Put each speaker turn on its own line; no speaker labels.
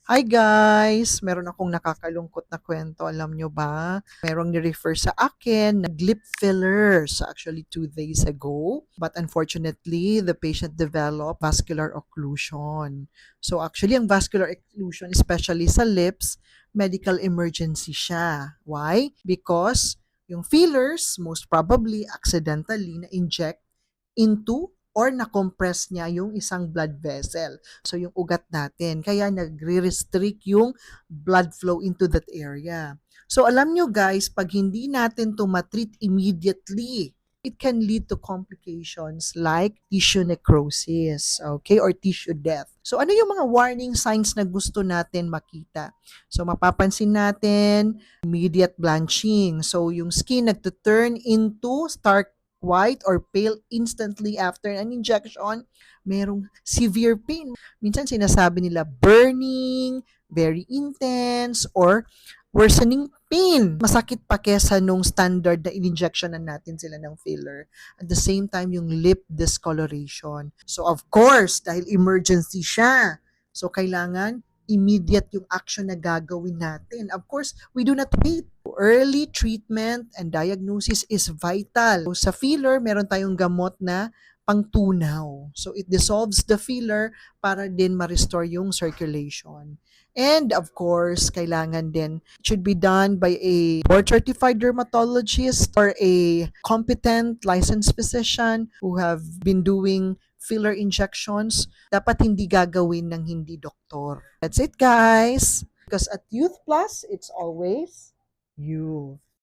Hi guys! Meron akong nakakalungkot na kwento, alam nyo ba? Merong ni-refer sa akin na lip fillers actually 2 days ago. But unfortunately, the patient developed vascular occlusion. So actually, ang vascular occlusion, especially sa lips, medical emergency siya. Why? Because yung fillers, most probably, accidentally na-inject into or na-compress niya yung isang blood vessel. So, yung ugat natin. Kaya nagre-restrict yung blood flow into that area. So, alam nyo guys, pag hindi natin to matreat immediately, it can lead to complications like tissue necrosis, okay, or tissue death. So, ano yung mga warning signs na gusto natin makita? So, mapapansin natin, immediate blanching. So, yung skin nagto-turn into stark white or pale instantly after an injection, merong severe pain. Minsan sinasabi nila burning, very intense, or worsening pain. Masakit pa kesa nung standard na in-injectionan natin sila ng filler. At the same time, yung lip discoloration. So of course, dahil emergency siya, so kailangan immediate yung action na gagawin natin. Of course, we do not wait. Early treatment and diagnosis is vital. So, sa filler, meron tayong gamot na pangtunaw. So, it dissolves the filler para din ma-restore yung circulation. And of course, kailangan din, it should be done by a board-certified dermatologist or a competent licensed physician who have been doing filler injections. Dapat hindi gagawin ng hindi doktor. That's it, guys. Because at Youth Plus, it's always you.